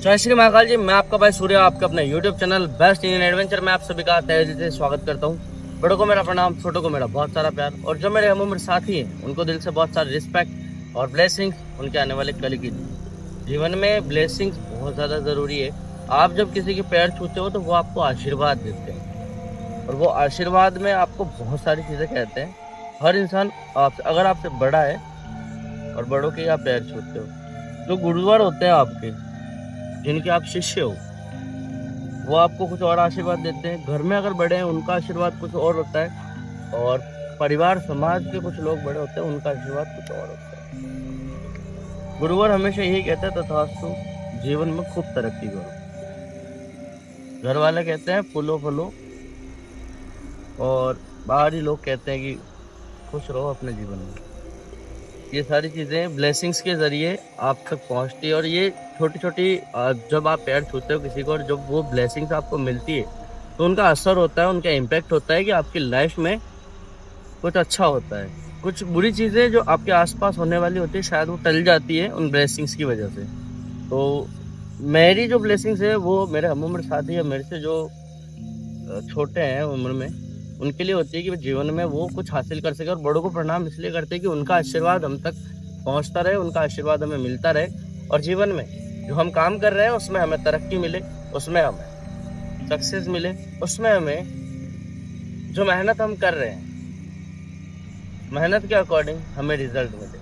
जय श्री महाकाल जी। मैं आपका भाई सूर्य, आपका अपना YouTube channel best Indian adventure में आप सभी का तहे दिल से स्वागत करता हूँ। बड़ों को मेरा प्रणाम, छोटों को मेरा बहुत सारा प्यार, और जो मेरे हम उम्र साथी हैं उनको दिल से बहुत सारा रिस्पेक्ट और ब्लेसिंग्स उनके आने वाले कल की जीवन में। ब्लेसिंग्स बहुत ज़्यादा ज़रूरी है। आप जब किसी के पैर छूते हो तो वो आपको आशीर्वाद देते हैं, और वो आशीर्वाद में आपको बहुत सारी चीज़ें कहते हैं। हर इंसान आपसे, अगर आपसे बड़ा है और बड़ों के आप पैर छूते हो, जो गुरुद्वार होते हैं आपके, जिनके आप शिष्य हो, वो आपको कुछ और आशीर्वाद देते हैं। घर में अगर बड़े हैं उनका आशीर्वाद कुछ और होता है, और परिवार समाज के कुछ लोग बड़े होते हैं उनका आशीर्वाद कुछ और होता है। गुरुवर हमेशा यही कहता है, तथास्तु, जीवन में खूब तरक्की करो। घर वाले कहते हैं फूलो फलो, और बाहरी लोग कहते हैं कि खुश रहो अपने जीवन में। ये सारी चीज़ें ब्लेसिंग्स के ज़रिए आप तक पहुंचती है, और ये छोटी छोटी जब आप पैर छूते हो किसी को और जब वो ब्लेसिंग्स आपको मिलती है तो उनका असर होता है, उनका इम्पैक्ट होता है कि आपकी लाइफ में कुछ अच्छा होता है। कुछ बुरी चीज़ें जो आपके आसपास होने वाली होती है शायद वो टल जाती है उन ब्लेसिंग्स की वजह से। तो मेरी जो ब्लेसिंग्स है वो मेरे हम उम्र साथी है, मेरे से जो छोटे हैं उम्र में, उनके लिए होती है कि जीवन में वो कुछ हासिल कर सके। और बड़ों को प्रणाम इसलिए करते हैं कि उनका आशीर्वाद हम तक पहुंचता रहे, उनका आशीर्वाद हमें मिलता रहे, और जीवन में जो हम काम कर रहे हैं उसमें हमें तरक्की मिले, उसमें हमें सक्सेस मिले, उसमें हमें जो मेहनत हम कर रहे हैं, मेहनत के अकॉर्डिंग हमें रिजल्ट मिले।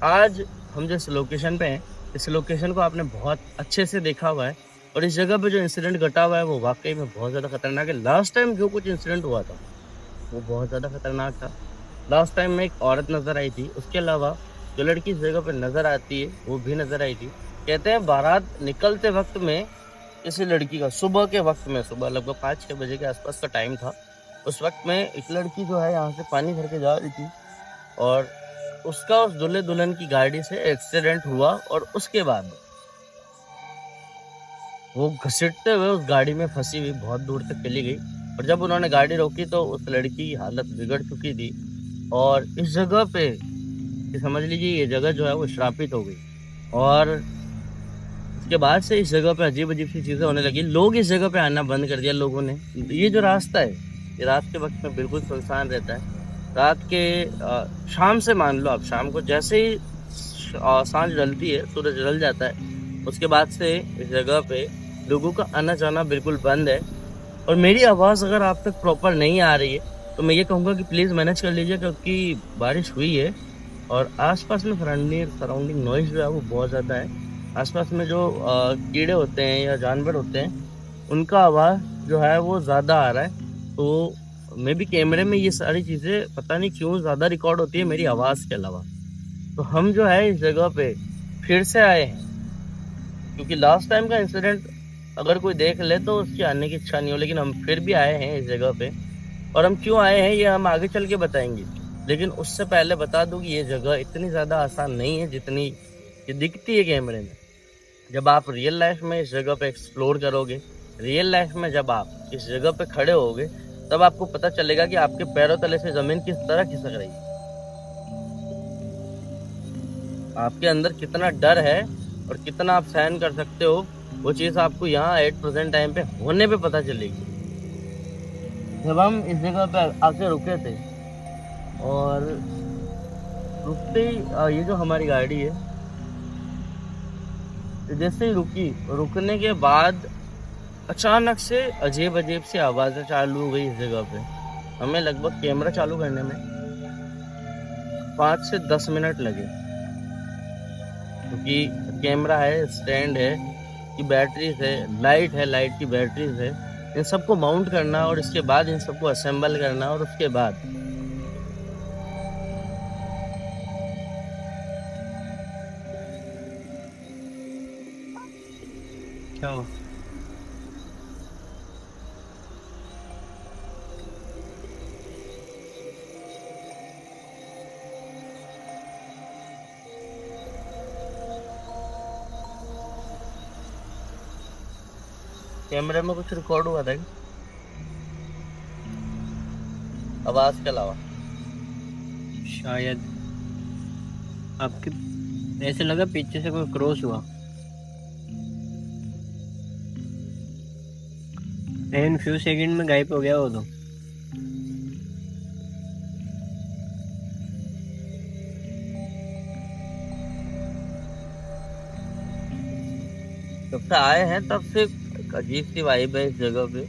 आज हम जिस लोकेशन पे हैं, इस लोकेशन को आपने बहुत अच्छे से देखा हुआ है, और इस जगह पे जो इंसिडेंट घटा हुआ है वो वाकई में बहुत ज़्यादा खतरनाक है। लास्ट टाइम जो कुछ इंसिडेंट हुआ था वो बहुत ज़्यादा खतरनाक था। लास्ट टाइम में एक औरत नज़र आई थी, उसके अलावा जो लड़की इस जगह पे नज़र आती है वो भी नज़र आई थी। कहते हैं बारात निकलते वक्त में किसी लड़की का, सुबह के वक्त में, सुबह लगभग 5-6 बजे के आसपास का टाइम था, उस वक्त में एक लड़की जो है यहाँ से पानी भर के जा रही थी, और उसका उस दूल्हे दुल्हन की गाड़ी से एक्सीडेंट हुआ, और उसके बाद वो घसीटते हुए उस गाड़ी में फंसी हुई बहुत दूर तक चली गई। और जब उन्होंने गाड़ी रोकी तो उस लड़की की हालत बिगड़ चुकी थी, और इस जगह पे ये समझ लीजिए ये जगह जो है वो श्रापित हो गई। और उसके बाद से इस जगह पे अजीब अजीब सी चीज़ें होने लगी। लोग इस जगह पे आना बंद कर दिया लोगों ने। ये जो रास्ता है ये रात के वक्त में बिल्कुल सुनसान रहता है। रात के शाम से मान लो आप, शाम को जैसे ही सांझ ढलती है, सूरज ढल जाता है, उसके बाद से इस जगह पे लोगों का आना जाना बिल्कुल बंद है। और मेरी आवाज़ अगर आप तक प्रॉपर नहीं आ रही है तो मैं ये कहूँगा कि प्लीज़ मैनेज कर लीजिए, क्योंकि बारिश हुई है और आसपास में सराउंडिंग नॉइज़ जो है वो बहुत ज़्यादा है। आसपास में जो कीड़े होते हैं या जानवर होते हैं उनका आवाज़ जो है वो ज़्यादा आ रहा है। तो मे बी कैमरे में ये सारी चीज़ें पता नहीं क्यों ज़्यादा रिकॉर्ड होती है मेरी आवाज़ के अलावा। तो हम जो है इस जगह पे फिर से आए हैं, क्योंकि लास्ट टाइम का इंसिडेंट अगर कोई देख ले तो उसकी आने की इच्छा नहीं हो, लेकिन हम फिर भी आए हैं इस जगह पे। और हम क्यों आए हैं ये हम आगे चल के बताएंगे, लेकिन उससे पहले बता दूं कि ये जगह इतनी ज़्यादा आसान नहीं है जितनी ये दिखती है कैमरे में। जब आप रियल लाइफ में इस जगह पे एक्सप्लोर करोगे, रियल लाइफ में जब आप इस जगह पे खड़े होगे, तब आपको पता चलेगा कि आपके पैरों तले से ज़मीन किस तरह खिसक रही है, आपके अंदर कितना डर है और कितना आप सहन कर सकते हो। वो चीज़ आपको यहाँ एट प्रेजेंट टाइम पे होने पे पता चलेगी। जब हम इस जगह पे आके रुके थे, और रुकते ही ये जो हमारी गाड़ी है जैसे ही रुकी, रुकने के बाद अचानक से अजीब अजीब सी आवाज़ें चालू हो गई इस जगह पे। हमें लगभग कैमरा चालू करने में 5 से 10 मिनट लगे, क्योंकि कैमरा है, स्टैंड है, की बैटरीज है, लाइट की बैटरीज है, इन सबको माउंट करना, और इसके बाद इन सबको असेंबल करना, और उसके बाद क्या हो, कैमरे में कुछ रिकॉर्ड हुआ था क्या? आवाज़ के अलावा शायद आपके ऐसे लगा पीछे से कोई क्रॉस हुआ। लेकिन फ्यू सेकंड में गायब हो गया वो तो। जब से आए हैं तब से एक अजीब सी वाइब है इस जगह पे।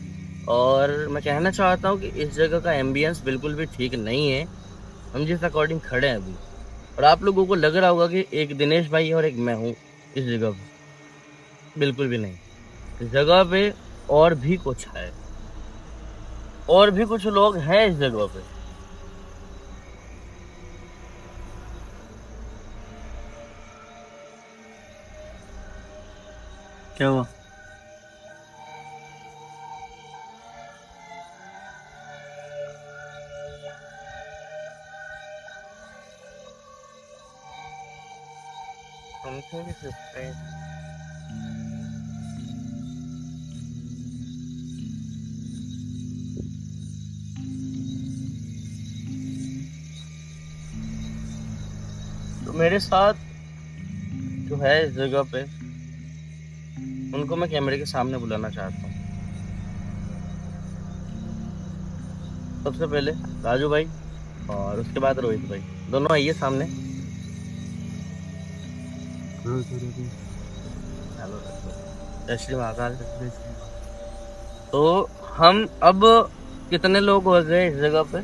और मैं कहना चाहता हूँ कि इस जगह का एम्बियंस बिल्कुल भी ठीक नहीं है, हम जिस अकॉर्डिंग खड़े हैं अभी। और आप लोगों को लग रहा होगा कि एक दिनेश भाई और एक मैं हूँ इस जगह पे, बिल्कुल भी नहीं। इस जगह पे और भी कुछ है, और भी कुछ लोग हैं इस जगह पे। क्या हुआ? Something is strange. तो मेरे साथ जो है इस जगह पे, उनको मैं कैमरे के सामने बुलाना चाहता हूँ। सबसे पहले राजू भाई और उसके बाद रोहित भाई, दोनों आइए सामने। हेलो, जय श्री महाकाल। तो हम अब कितने लोग हो गए इस जगह पे?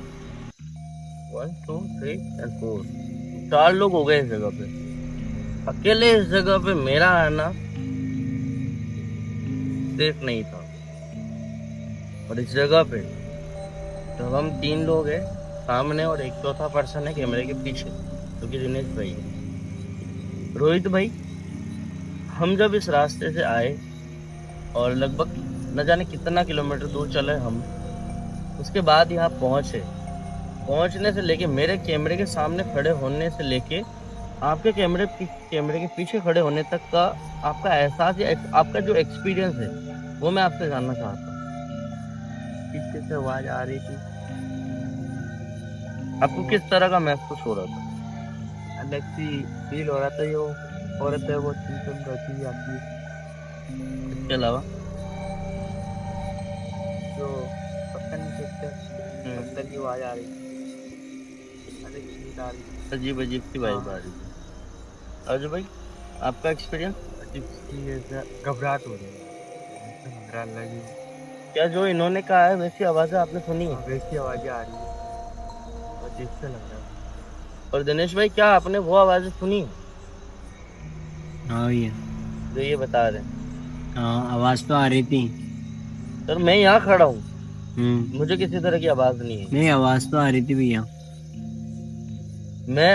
1 2 3 और 4, 4 लोग हो गए इस जगह पे। अकेले इस जगह पे मेरा आना सेफ नहीं था। और इस जगह पे जब हम 3 लोग हैं सामने और एक चौथा पर्सन है कैमरे के पीछे, जो कि दिनेश भाई है। रोहित भाई, हम जब इस रास्ते से आए और लगभग न जाने कितना किलोमीटर दूर चले हम, उसके बाद यहाँ पहुंचने से लेके मेरे कैमरे के सामने खड़े होने से लेके आपके कैमरे के पीछे खड़े होने तक का आपका एहसास या आपका जो एक्सपीरियंस है वो मैं आपसे जानना चाहता हूँ। पीछे से आवाज आ रही थी, आपको किस तरह का महसूस हो रहा था? अलग सी फील हो रहा था। जो औरत है वो चिंतन करती हुई आती है, इसके अलावा जो पता नहीं सकते पत्थर की आवाज आ रही थी, अलग फील आ रही थी। अजीब अजीब सी वाइब आ रही थी। अर्जुन भाई, आपका एक्सपीरियंस? अजीब सी ऐसा घबराहट हो रही है, ऐसा घबराहट लगी। क्या जो इन्होंने कहा है वैसी आवाजें आपने सुनी है? वैसी आवाजें आ रही है, अजीब सा लग रहा है। और दिनेश भाई, क्या आपने वो आवाजें सुनी हाँ भैया, जो ये बता रहे हैं? हाँ आवाज तो आ रही थी। सर मैं यहाँ खड़ा हूँ, मुझे किसी तरह की आवाज नहीं है। नहीं, आवाज तो आ रही थी भैया।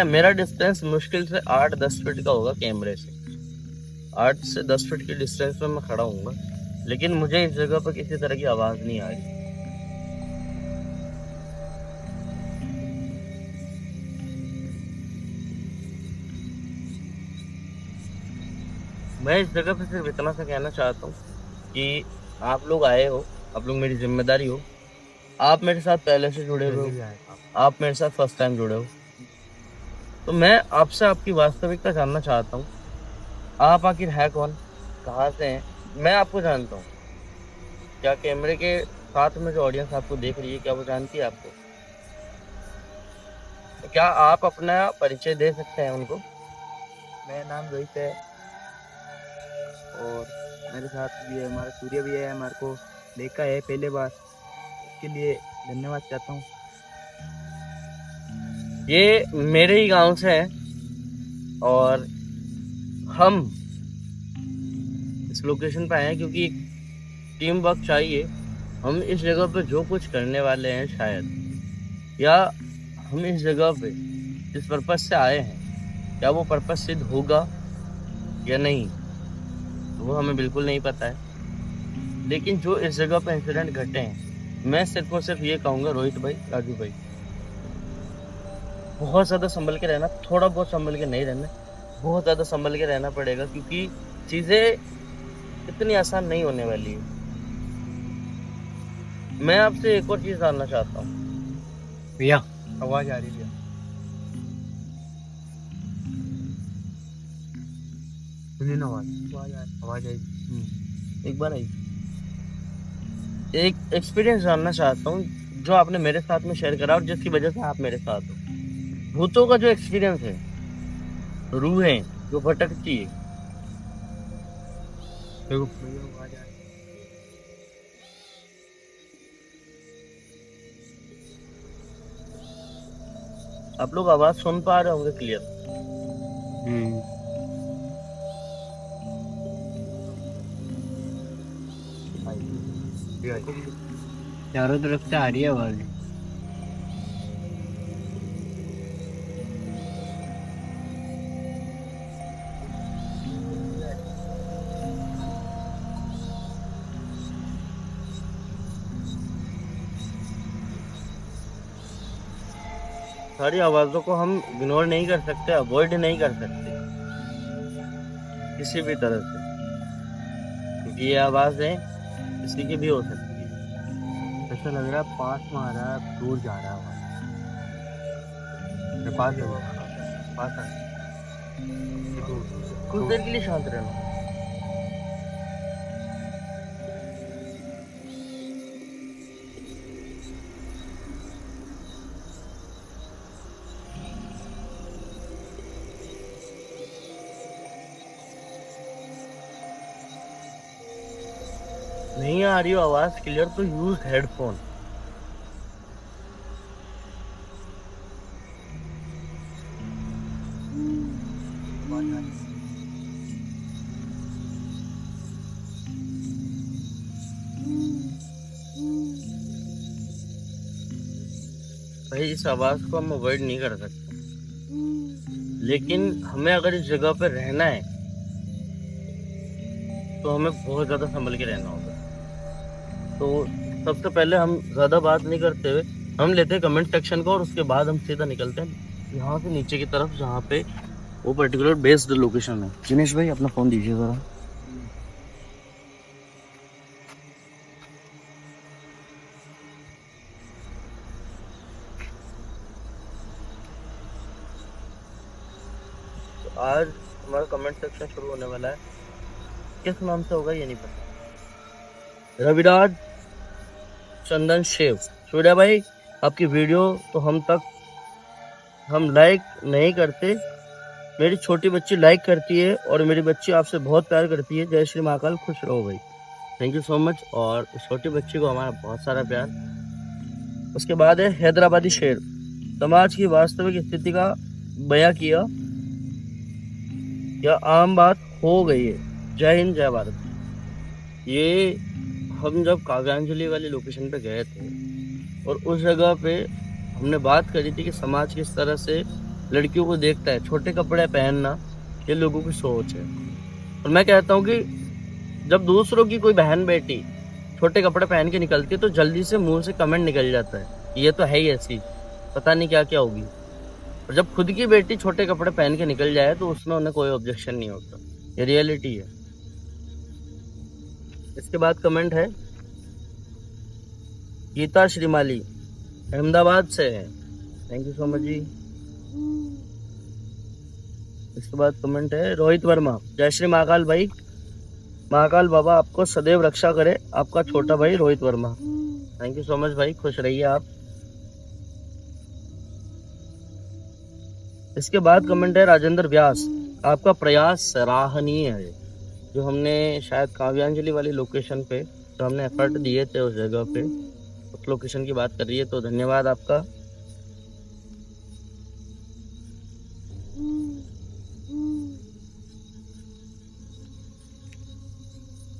मेरा डिस्टेंस मुश्किल से 8-10 फीट का होगा कैमरे से। 8 से 10 फीट के डिस्टेंस में मैं खड़ा हूँगा, लेकिन मुझे इस जगह पर किसी तरह की आवाज नहीं आ रही। मैं इस जगह पे सिर्फ इतना सा कहना चाहता हूँ कि आप लोग आए हो, आप लोग मेरी जिम्मेदारी हो। आप मेरे साथ पहले से जुड़े हुए हो, आप मेरे साथ फर्स्ट टाइम जुड़े हो, तो मैं आपसे आपकी वास्तविकता जानना चाहता हूँ। आप आखिर है कौन, कहाँ से हैं? मैं आपको जानता हूँ। क्या कैमरे के साथ में जो ऑडियंस आपको देख रही है, क्या वो जानती है आपको? तो क्या आप अपना परिचय दे सकते हैं उनको? मेरा नाम रोहित है और मेरे साथ भी है हमारा सूर्य भी है। हमारे को देखा है पहले बार, इसके लिए धन्यवाद चाहता हूँ। ये मेरे ही गांव से हैं और हम इस लोकेशन पे आए हैं क्योंकि एक टीम वर्क चाहिए। हम इस जगह पे जो कुछ करने वाले हैं शायद, या हम इस जगह पे जिस पर्पज से आए हैं, क्या वो पर्पज सिद्ध होगा या नहीं, वो हमें बिल्कुल नहीं पता है। लेकिन जो इस जगह पे इंसिडेंट घटे हैं, मैं सिर्फ और सिर्फ ये कहूँगा रोहित भाई, राजू भाई, बहुत ज़्यादा संभल के रहना। थोड़ा बहुत संभल के नहीं रहना, बहुत ज़्यादा संभल के रहना पड़ेगा, क्योंकि चीज़ें इतनी आसान नहीं होने वाली है। मैं आपसे एक और चीज़ जानना चाहता हूँ भैया। आवाज आ रही है, सुनिए ना आवाज। आवाज आई। एक बार आई। एक एक्सपीरियंस जानना चाहता हूँ जो आपने मेरे साथ में शेयर करा और जिसकी वजह से आप मेरे साथ हो। भूतों का जो एक्सपीरियंस है, रूहें जो भटकती है, देखो, आप लोग आवाज सुन पा रहे होंगे क्लियर? हम्म। चारों तरफ से आ रही है आवाज। सारी आवाजों को हम इग्नोर नहीं कर सकते, अवॉइड नहीं कर सकते किसी भी तरह से, क्योंकि ये आवाजें किसी की भी हो सकती है। ऐसा लग रहा है पास में आ रहा है, दूर जा रहा है, मेरे पास है, पास है। कुछ देर के लिए शांत रहना। नहीं आ रही हो आवाज क्लियर तो यूज हेडफोन। भाई इस आवाज को हम अवॉइड नहीं कर सकते, लेकिन हमें अगर इस जगह पर रहना है तो हमें बहुत ज्यादा संभल के रहना होगा। तो सबसे पहले हम ज्यादा बात नहीं करते हुए हम लेते हैं कमेंट सेक्शन को, और उसके बाद हम सीधा निकलते हैं यहाँ से नीचे की तरफ जहाँ पे वो पर्टिकुलर बेस्ड लोकेशन है। जिनेश भाई अपना फोन दीजिए जरा। तो आज हमारा कमेंट सेक्शन शुरू होने वाला है, किस नाम से होगा ये नहीं पता। रविराज चंदन शेव, सूर्या भाई आपकी वीडियो तो हम लाइक नहीं करते, मेरी छोटी बच्ची लाइक करती है और मेरी बच्ची आपसे बहुत प्यार करती है। जय श्री महाकाल, खुश रहो भाई, थैंक यू सो मच। और उस छोटी बच्ची को हमारा बहुत सारा प्यार। उसके बाद है हैदराबादी शेर, समाज की वास्तविक स्थिति का बयां किया, यह आम बात हो गई है। जय हिंद जय भारत। ये हम जब काव्यांजलि वाली लोकेशन पे गए थे और उस जगह पे हमने बात करी थी कि समाज किस तरह से लड़कियों को देखता है, छोटे कपड़े पहनना ये लोगों की सोच है। और मैं कहता हूँ कि जब दूसरों की कोई बहन बेटी छोटे कपड़े पहन के निकलती है तो जल्दी से मुंह से कमेंट निकल जाता है, ये तो है ही ऐसी, पता नहीं क्या क्या होगी। और जब खुद की बेटी छोटे कपड़े पहन के निकल जाए तो उसमें उन्हें कोई ऑब्जेक्शन नहीं होता, ये रियलिटी है। इसके बाद कमेंट है गीता श्रीमाली, अहमदाबाद से है, thank you so much ji. इसके बाद कमेंट है रोहित वर्मा, जय श्री महाकाल भाई, महाकाल बाबा आपको सदैव रक्षा करे, आपका छोटा भाई Rohit Verma. Thank you so much भाई, खुश रहिए आप। इसके बाद कमेंट है राजेंद्र व्यास, आपका प्रयास सराहनीय है। जो हमने शायद काव्यांजलि वाली लोकेशन पे जो हमने एफर्ट दिए थे उस जगह पे, उस लोकेशन की बात कर रही है, तो धन्यवाद आपका।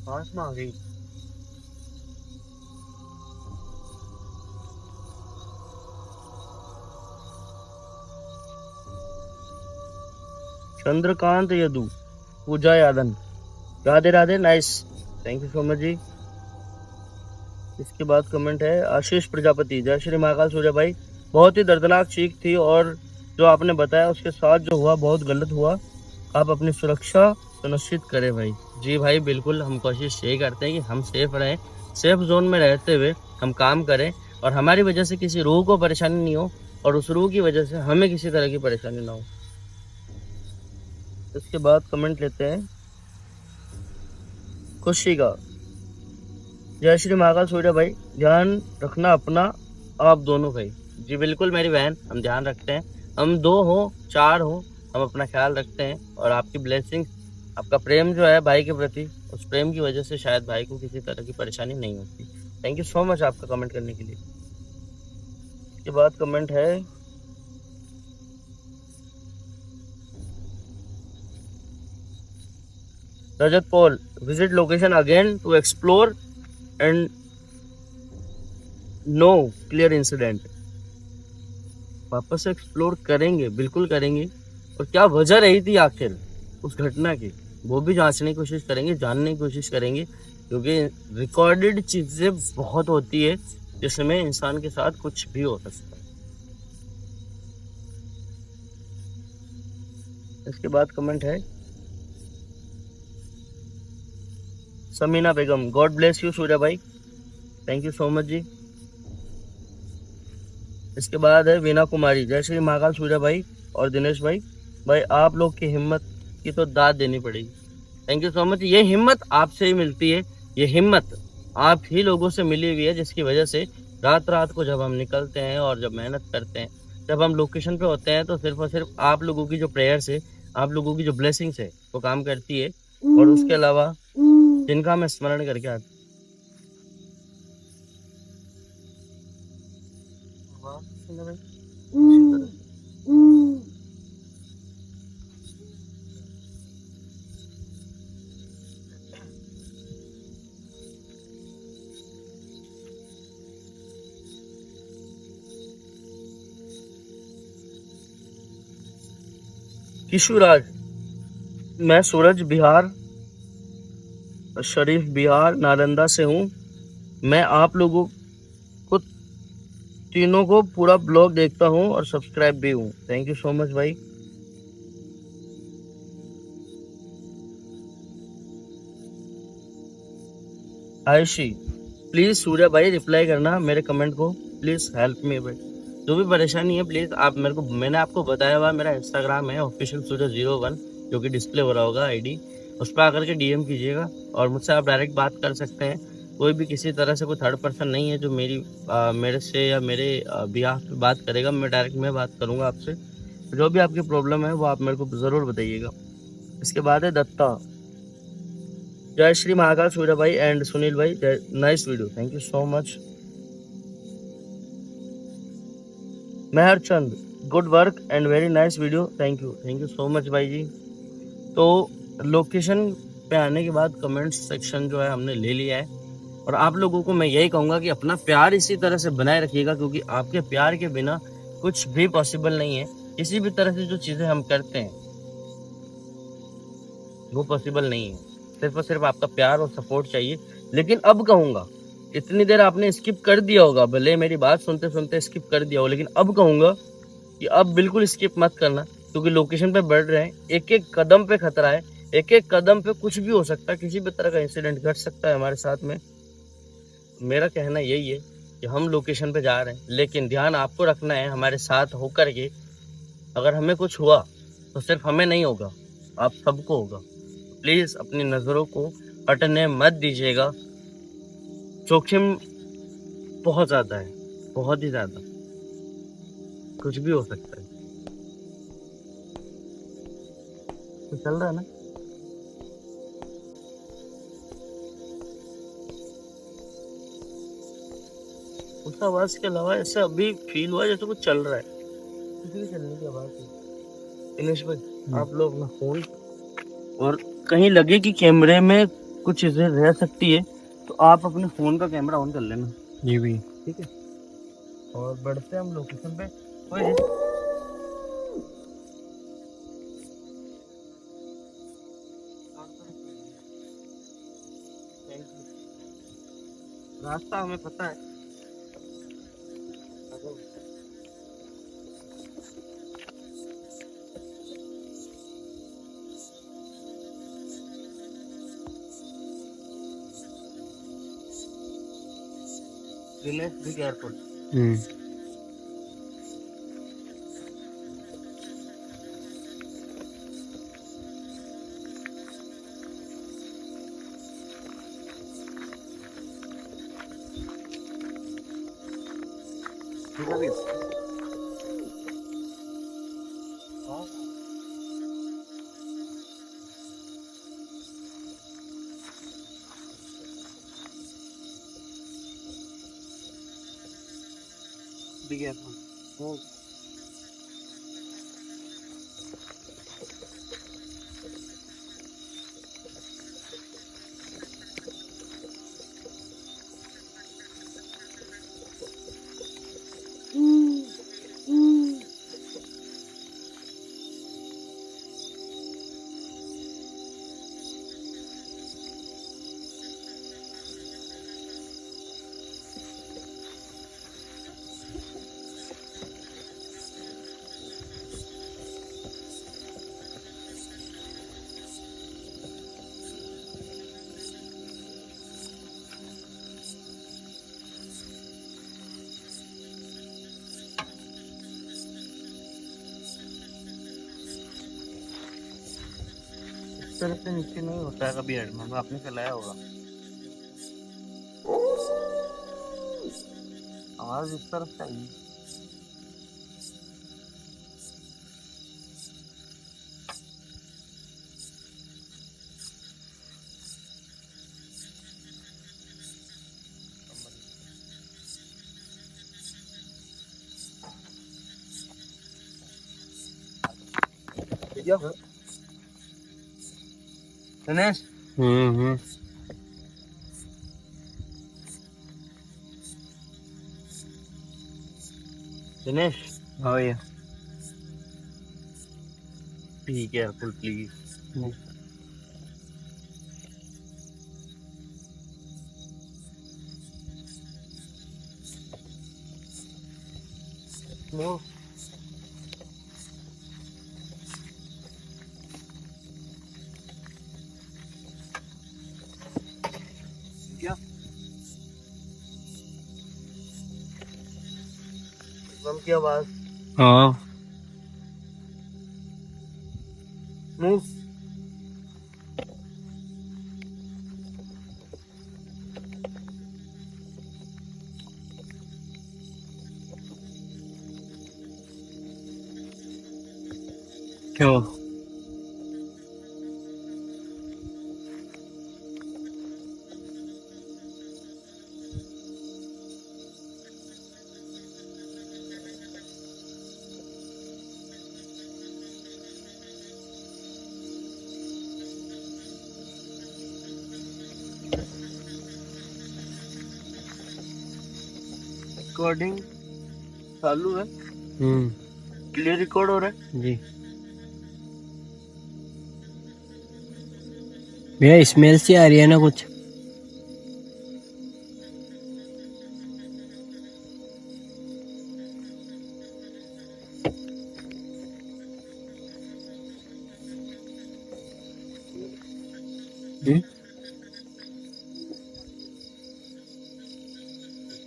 पास में आ गई। Chandrakant Yadu, Pooja Yadan, Radhe Radhe, nice, thank you so much ji. इसके बाद कमेंट है आशीष प्रजापति, जय श्री महाकाल सूर्य भाई, बहुत ही दर्दनाक चीख थी और जो आपने बताया उसके साथ जो हुआ बहुत गलत हुआ, आप अपनी सुरक्षा सुनिश्चित करें भाई। जी भाई बिल्कुल, हम कोशिश यही करते हैं कि हम सेफ रहें, सेफ जोन में रहते हुए हम काम करें और हमारी वजह से किसी रूह को परेशानी नहीं हो और उस रूह की वजह से हमें किसी तरह की परेशानी ना हो। इसके बाद कमेंट लेते हैं खुशी का, जय श्री महाकाल सूर्य भाई, ध्यान रखना अपना, आप दोनों भाई। जी बिल्कुल मेरी बहन, हम ध्यान रखते हैं। हम 2 हो 4 हो, हम अपना ख्याल रखते हैं। और आपकी ब्लेसिंग, आपका प्रेम जो है भाई के प्रति, उस प्रेम की वजह से शायद भाई को किसी तरह की परेशानी नहीं होती। थैंक यू सो मच आपका कमेंट करने के लिए। इसके बाद कमेंट है Rajat Paul, visit location again to explore and no clear incident. वापस से एक्सप्लोर करेंगे, बिल्कुल करेंगे। और क्या वजह रही थी आखिर उस घटना की, वो भी जांचने की कोशिश करेंगे, जानने की कोशिश करेंगे। क्योंकि रिकॉर्डेड चीजें बहुत होती है जिसमें इंसान के साथ कुछ भी हो सकता है। इसके बाद कमेंट है समीना बेगम, गॉड ब्लेस यू सूर्या भाई, thank you so much ji. इसके बाद है वीना कुमारी, जय श्री महाकाल सूर्या भाई और दिनेश भाई। भाई आप लोग की हिम्मत की तो दाद देनी पड़ेगी। Thank you so much. ये हिम्मत आपसे ही मिलती है, ये हिम्मत आप ही लोगों से मिली हुई है, जिसकी वजह से रात रात को जब हम निकलते हैं और जब मेहनत करते हैं, जब हम लोकेशन पे होते हैं, तो सिर्फ और सिर्फ आप लोगों की जो प्रेयर्स है, आप लोगों की जो ब्लेसिंग्स है, वो काम करती है। और उसके अलावा जिनका हम स्मरण करके आते हैं। किशोराज, मैं सूरज बिहार शरीफ बिहार नालंदा से हूँ। मैं आप लोगों को तीनों को पूरा ब्लॉग देखता हूँ और सब्सक्राइब भी हूँ। थैंक यू सो मच भाई। आयुषी, प्लीज सूर्या भाई रिप्लाई करना मेरे कमेंट को, प्लीज हेल्प मी भाई। जो भी परेशानी है प्लीज आप मेरे को, मैंने आपको बताया हुआ मेरा इंस्टाग्राम है ऑफिशियल सूर्य 01, जो कि डिस्प्ले हो रहा होगा आईडी, उस पर आकर के डीएम कीजिएगा और मुझसे आप डायरेक्ट बात कर सकते हैं। कोई भी किसी तरह से कोई थर्ड पर्सन नहीं है जो मेरे से या मेरे बिहाफ पे बात करेगा। मैं बात करूंगा आपसे। जो भी आपकी प्रॉब्लम है वो आप मेरे को ज़रूर बताइएगा। इसके बाद है दत्ता, जय श्री महाकाल सूर्य भाई एंड सुनील भाई, nice video, thank you so much. Mehar Chand, good work and very nice video, thank you so much भाई जी। तो लोकेशन पे आने के बाद कमेंट सेक्शन जो है हमने ले लिया है। और आप लोगों को मैं यही कहूँगा कि अपना प्यार इसी तरह से बनाए रखिएगा, क्योंकि आपके प्यार के बिना कुछ भी पॉसिबल नहीं है। किसी भी तरह से जो चीज़ें हम करते हैं वो पॉसिबल नहीं है, सिर्फ और सिर्फ आपका प्यार और सपोर्ट चाहिए। लेकिन अब कहूँगा, इतनी देर आपने स्किप कर दिया होगा, भले मेरी बात सुनते सुनते स्किप कर दिया हो, लेकिन अब कहूँगा कि अब बिल्कुल स्किप मत करना, क्योंकि लोकेशन पे बढ़ रहे हैं। एक एक कदम पे खतरा है, एक एक कदम पे कुछ भी हो सकता है, किसी भी तरह का इंसिडेंट घट सकता है हमारे साथ में। मेरा कहना यही है कि हम लोकेशन पे जा रहे हैं, लेकिन ध्यान आपको रखना है हमारे साथ होकर के। अगर हमें कुछ हुआ तो सिर्फ हमें नहीं होगा, आप सबको होगा। प्लीज अपनी नजरों को हटने मत दीजिएगा। जोखिम बहुत ज्यादा है, बहुत ही ज्यादा, कुछ भी हो सकता है। तो चल रहा है ना, उस आवाज के अलावा ऐसा अभी फील हुआ जैसे कुछ चल रहा है, किसी के चलने की आवाज है। दिनेश भाई आप लोग अपना फोन, और कहीं लगे कि कैमरे में कुछ चीजें रह सकती है तो आप अपने फोन का कैमरा ऑन कर लेना। जी भी ठीक है, और बढ़ते हम लोकेशन पे। कोई रास्ता हमें पता है। दिनेश भी केयरफुल। इस तरह से नीचे नहीं होता है कभी एडमिट, आपने चलाया होगा। आवाज इस तरफ से आई। दिनेश, हम्म। दिनेश, हाँ भैया। Be careful please. नो, क्या बम की आवाज। हाँ मूव। क्यों? रिकॉर्डिंग चालू है, क्लियर रिकॉर्ड हो रहा है। जी भैया, स्मेल सी आ रही है ना कुछ।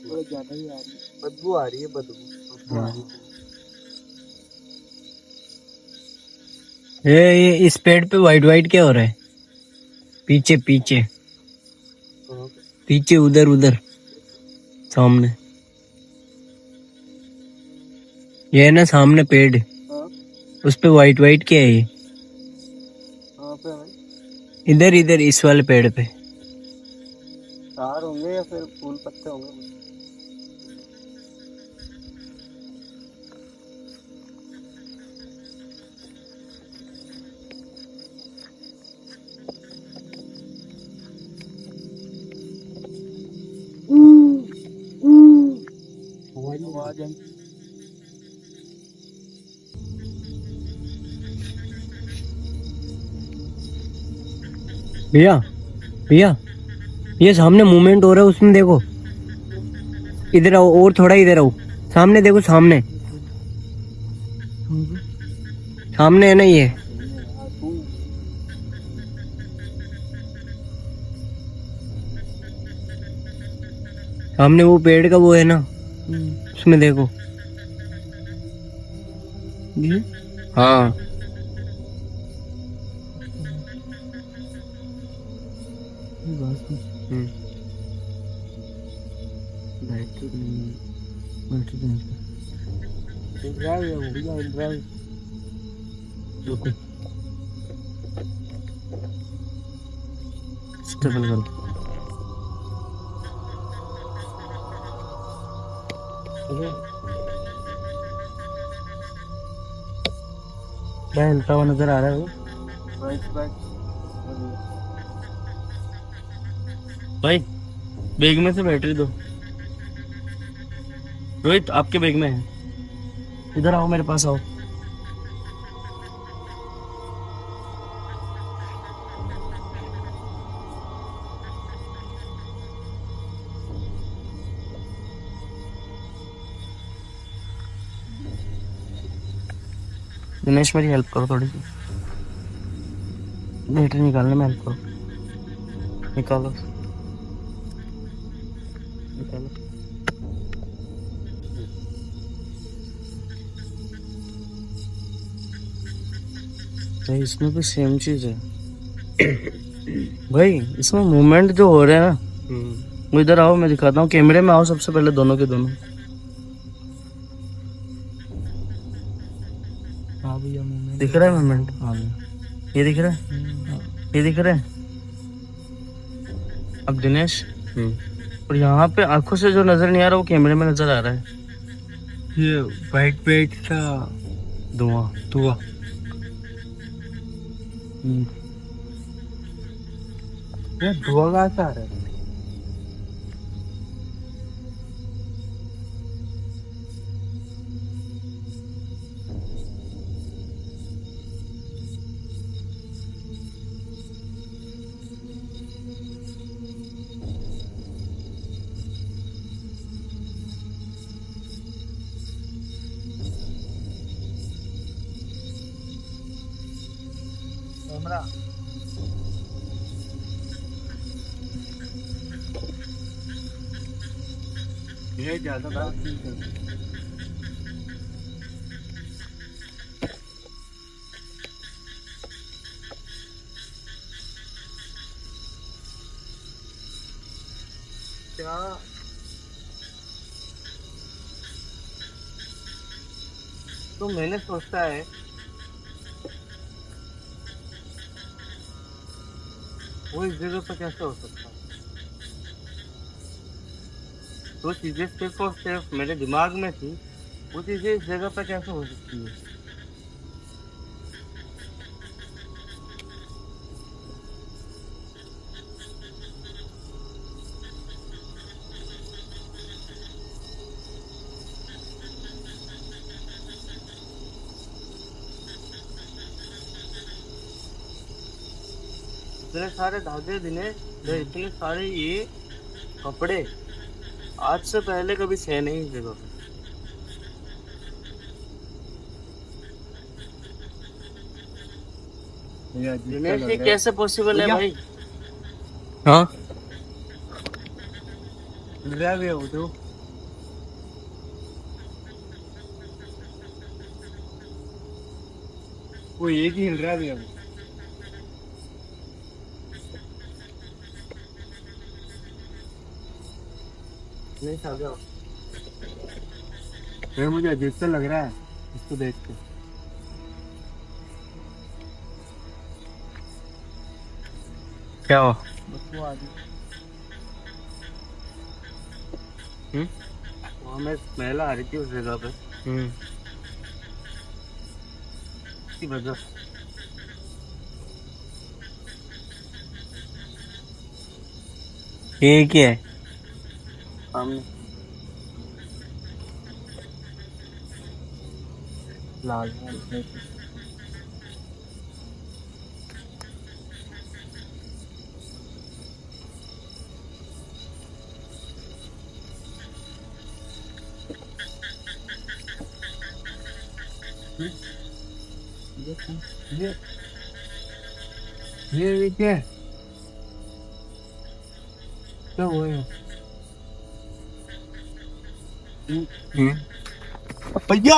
थोड़ा ज्यादा ही आ रही है, बदबू आ रही है, बदबू आ रही है। ये इस पेड़ पे वाइट वाइट क्या हो रहा है? पीछे पीछे पीछे, उधर उधर सामने। ये है ना सामने पेड़, हाँ, उस पे वाइट वाइट क्या है ये? कहाँ पे है? इधर इधर इस वाले पेड़ पे। तार होंगे या फिर फूल पत्ते होंगे। आवाज आई। भैया भैया, ये सामने मूवमेंट हो रहा है, उसमें देखो। इधर आओ, और थोड़ा इधर आओ। सामने देखो, सामने सामने है ना ये। सामने वो पेड़ का वो है ना, उसमें देखो। ये हाँ बैटरी नहीं है, बैटरी नहीं है। ड्राइव है वो भैया, ड्राइव। रुको, स्टेबल करो। क्या हिलता हुआ नजर आ रहा है वो? भाई बैग में से बैटरी दो। रोहित आपके बैग में है, इधर आओ, मेरे पास आओ। दिनेश मेरी हेल्प करो थोड़ी सी, बैटरी निकालने में हेल्प करो। निकालो निकालो। भाई इसमें भी सेम चीज है भाई, इसमें मूवमेंट जो हो रहे हैं ना, वो इधर आओ, मैं दिखाता हूँ। कैमरे में आओ सबसे पहले, दोनों के दोनों। हाँ भैया, मूवमेंट दिख रहा है मूवमेंट? हाँ ये दिख रहा है, ये दिख रहा है। अब दिनेश, और यहाँ पे आंखों से जो नजर नहीं आ रहा वो कैमरे में नजर आ रहा है। ये वाइट पेट का धुआं। धुआं। ये धुआं कहाँ से आ रहा है? कैमरा ये ज्यादा बात नहीं करता। क्या तो मैंने सोचता है वो इस जगह पर कैसे हो सकता है। तो चीजें सिर्फ और सिर्फ मेरे दिमाग में थी, वो चीजें इस जगह पर कैसे हो सकती है। इतने सारे धागे दिने, इतने सारे ये कपड़े आज से पहले कभी थे नहीं इस जगह पे। दिनेश ये कैसे पॉसिबल है भाई? हाँ ड्राइव है वो तो। वो एक ही हिल रहा है अभी। नहीं आ जाओ। फिर मुझे अजीब सा लग रहा है इसको देख के। क्या हुआ? बस वो आगे वहाँ में स्मेल आ रही थी उस जगह पे, इसकी वजह से। ये क्या है सामने? लाल ये क्या है? क्या हुआ है? भैया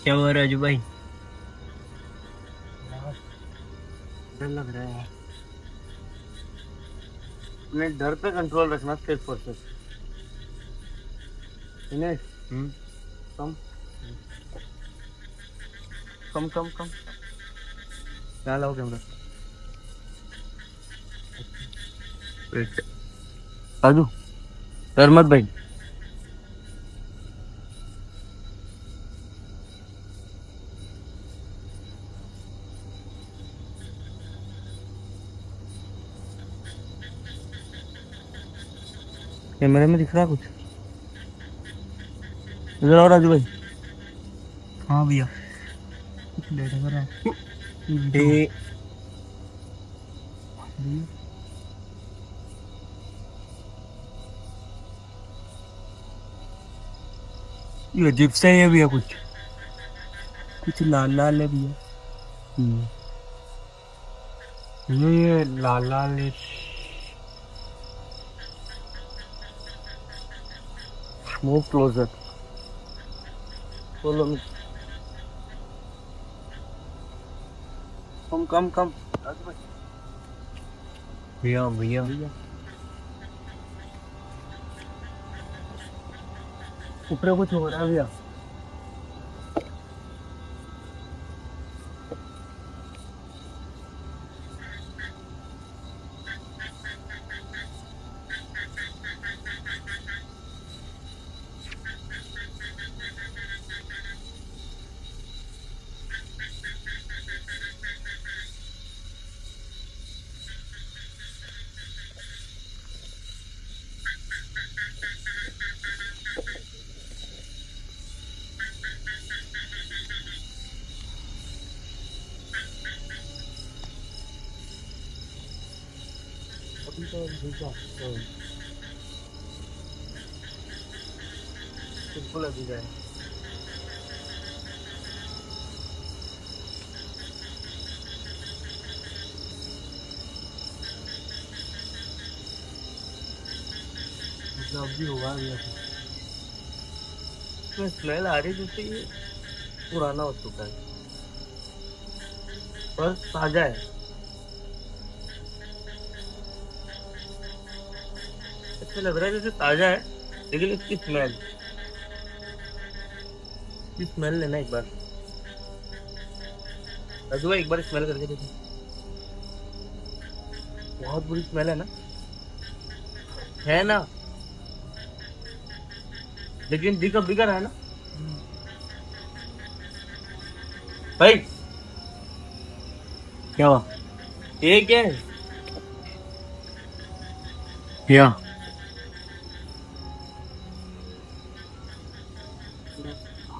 क्या हुआ राजू भाई? डर लग रहा है यार। अपने डर पे कंट्रोल रखना सिर्फ और सिर्फ। दिनेश, कम कम कम कम। यहाँ लाओ कैमरा। वेट। राजू, डर मत भाई। कैमरे में दिख रहा है कुछ? इधर आओ राजू भाई। हाँ भैया, कुछ लेट हो रहा है। ये ये अजीब सा है भैया, कुछ लाल लाल है भैया। ये लाल लाल move closer. Follow me. Come come come. Raju भाई। भैया भैया ऊपर कुछ हो रहा है भैया। अभी तो बिल्कुल अभी जाए। मतलब भी होगा भैया। इसमें स्मेल आ रही है जैसे ये पुराना हो चुका है, पर ताजा है। ऐसा लग रहा है जैसे ताजा है, लेकिन इसकी स्मेल लेना एक बार। राजू भाई, एक बार स्मेल करके देखो। बहुत बुरी स्मेल है ना, लेकिन दिख बिगर है ना भाई। क्या हुआ? ये क्या है? भैया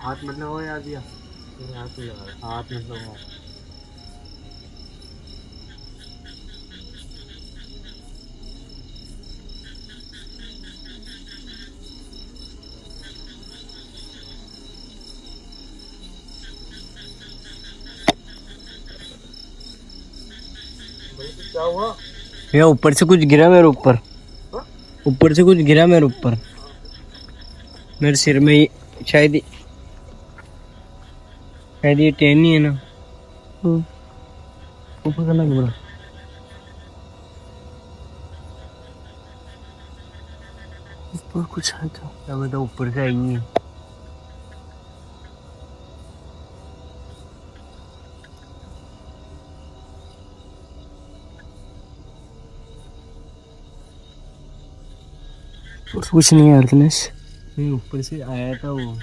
हाथ मत लगाओ यार भैया। हाथ में लगा। हाथ में लगाओ। भाई तो क्या हुआ? भैया ऊपर से कुछ गिरा मेरे ऊपर। हाँ? ऊपर से कुछ गिरा मेरे ऊपर, मेरे सिर में ही। शायद ये ट्रेन ही है ना। ऊपर करना क्यों? ऊपर कुछ है क्या? क्या बता, ऊपर से आई है। कुछ नहीं है अर्कनेश। नहीं, ऊपर से आया था वो।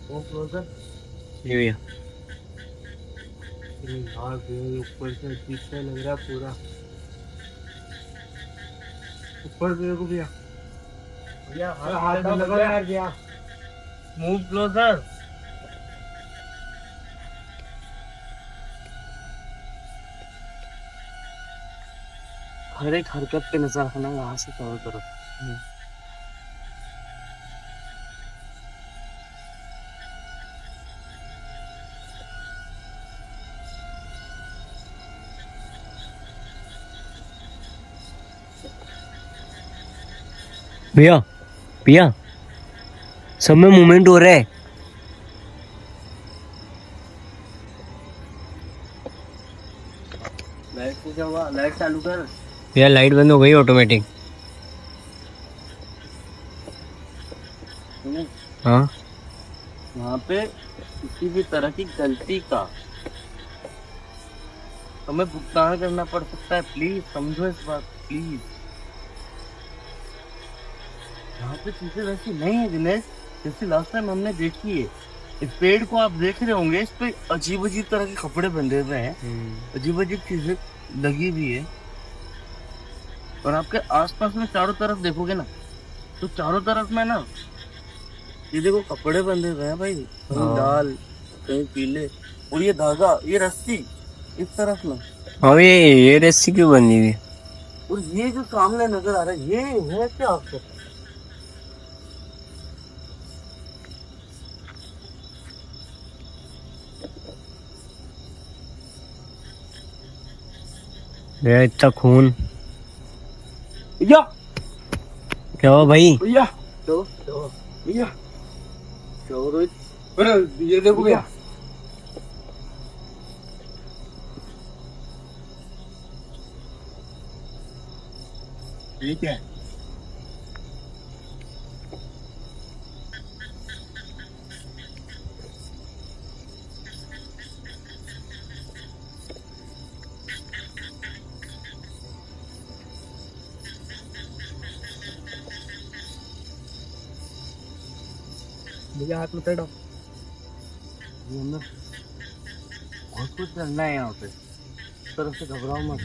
वो क्लोजर। ये भैया यार ऊपर से अजीब सा लग रहा है पूरा। ऊपर देखो भैया। भैया हाथ में लगा यार भैया। Move closure. हर एक हरकत पे नजर रखना वहां से चारों तरफ। भैया भैया सब में मूवमेंट हो रहा है। लाइट से क्या हुआ? लाइट चालू कर। भैया लाइट बंद हो गई ऑटोमेटिक। सुनो, हाँ वहाँ पे किसी भी तरह की गलती का हमें भुगतान करना पड़ सकता है। प्लीज समझो इस बात, प्लीज। यहाँ पे चीजें वैसी नहीं है दिनेश, जैसे लास्ट टाइम हमने देखी है। इस पेड़ को आप देख रहे होंगे, इस पे अजीब अजीब तरह के कपड़े बंधे हुए हैं, अजीब अजीब चीजें लगी हुई है। और आपके आसपास में चारों तरफ देखोगे ना, तो चारों तरफ में ना ये देखो कपड़े बंधे हुए हैं भाई, कहीं हाँ। लाल कहीं पीले। और ये धागा, ये रस्सी इस तरफ में, हाँ ये रस्सी क्यों बंधी हुई? और ये जो सामने नजर आ रहा है, ये है क्या आपको? भैया इतना खून भैया क्या हुआ भाई? भैया तो भैया तो रोहित, अरे ये देखो भैया। ये क्या है? भैया हाथ में डालो। ये अंदर बहुत कुछ करना है यहाँ पे। इस तरफ से घबराओ मत,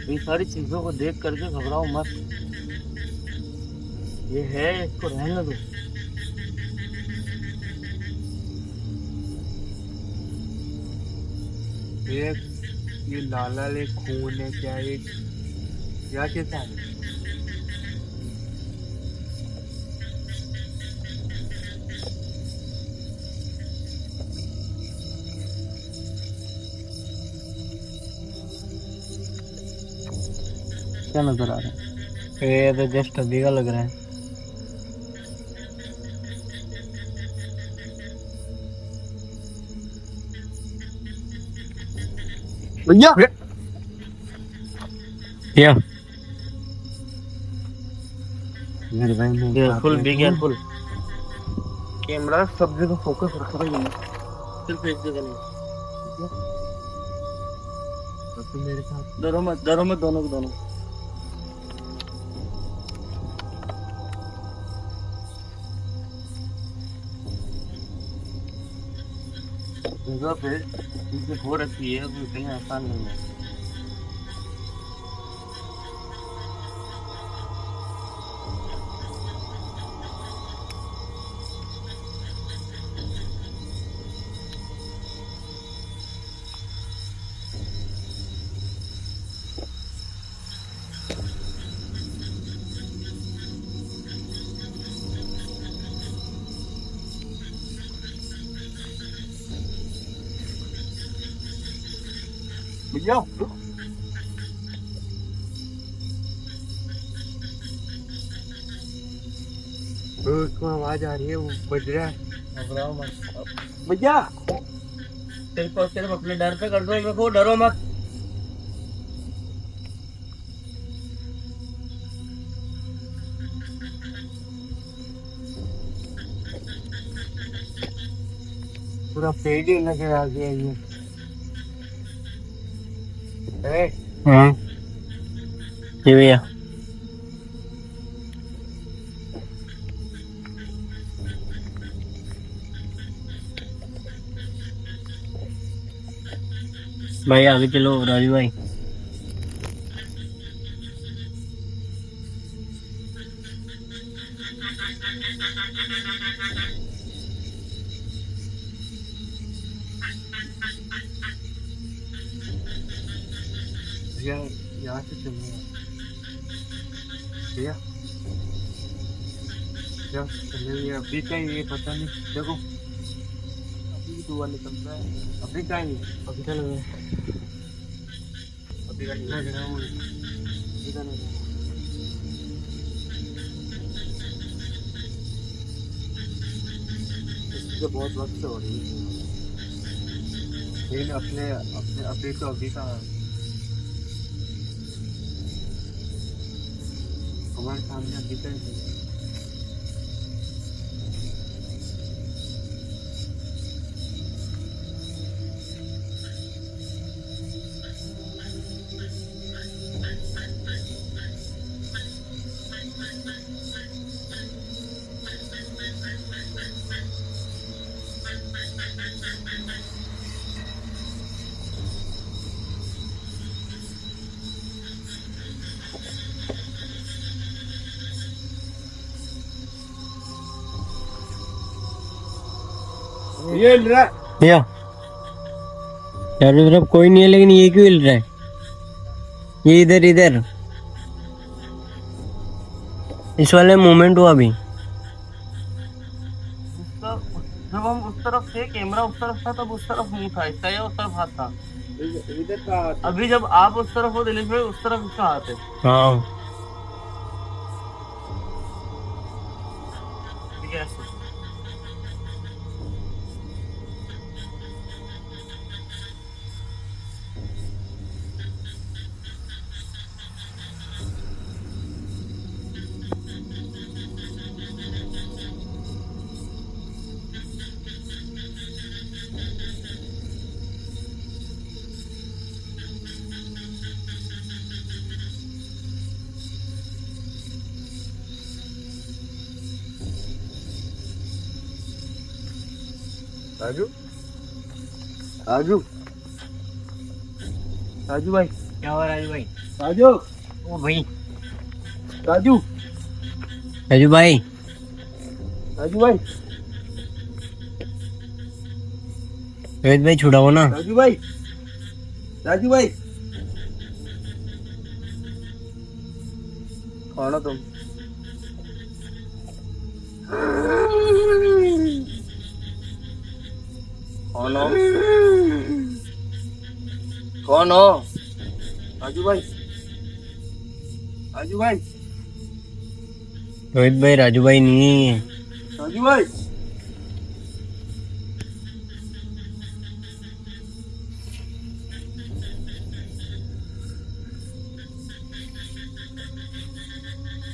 इन सारी चीजों को देख करके घबराओ मत। ये है, इसको रहने दो। ये लाल लाल एक खून है क्या? ये क्या कहता है? क्या नजर आ रहा है? ये तो जस्ट अभी का लग रहा है। भैया भैया मेरे भाई केयरफुल, बी केयरफुल। कैमरा सब जगह फोकस रख रहा है। सिर्फ एक जगह नहीं, तो मेरे साथ डरो मत, दोनों को दोनों। जगह पे चीजें हो रखी है, वो कहीं आसान नहीं है। भैया उसको आवाज आ रही है, वो बज रहा है। घबराओ मत। भैया सिर्फ अपने डर पे कंट्रोल रखो, डरो मत। पूरा पेड़ ही नजर आ गया ये। अरे हाँ ये भैया भाई आगे चलो राजू भाई। भैया यहाँ से चलूंगा। भैया क्या ये अभी का ये पता नहीं, देखो अभी भी धुआं निकल रहा है। अभी का ही अभी का लगा अभी का नहीं लग रहा है, अभी का नहीं। इससे बहुत वक्त से हो रही है, लेकिन अपने अपने अभी तो अभी का हमारे सामने अभी का ही है। ये हिल रहा है। भैया चारों तरफ कोई नहीं है, लेकिन ये क्यों हिल रहा है? ये इधर इधर इस वाले मूवमेंट हुआ अभी। जब हम उस तरफ थे, कैमरा उस तरफ था, तब उस तरफ मुंह था इसका या उस तरफ हाथ था? इधर का अभी जब आप उस तरफ हो दिलीप भाई, उस तरफ इसका हाथ है। हाँ ठीक है ऐसे। राजू राजू राजू भाई, क्या हुआ राजू भाई? राजू ओ भाई राजू राजू भाई राजू भाई रोहित भाई छुड़ाओ ना। राजू भाई राजू भाई कौन हो तुम? कौन हो? कौन हो? राजू भाई राजू भाई रोहित भाई राजू भाई नहीं है। राजू भाई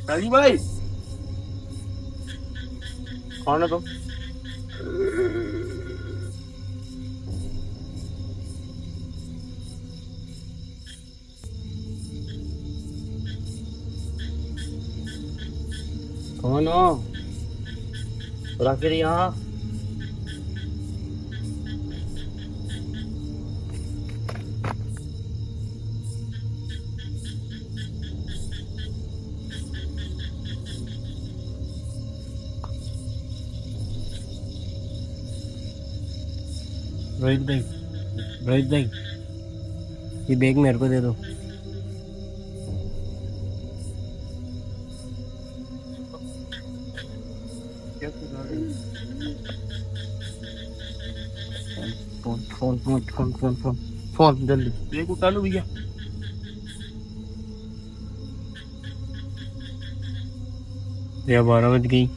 राजू भाई कौन हो तुम? कौन हो? और आखिर यहाँ रोहित भाई रोहित भाई ये बैग मेरे को दे दो। क्या कर रहे हो? Phone phone phone phone phone phone phone जल्दी। बैग उठा लो भैया। या 12 बज गई।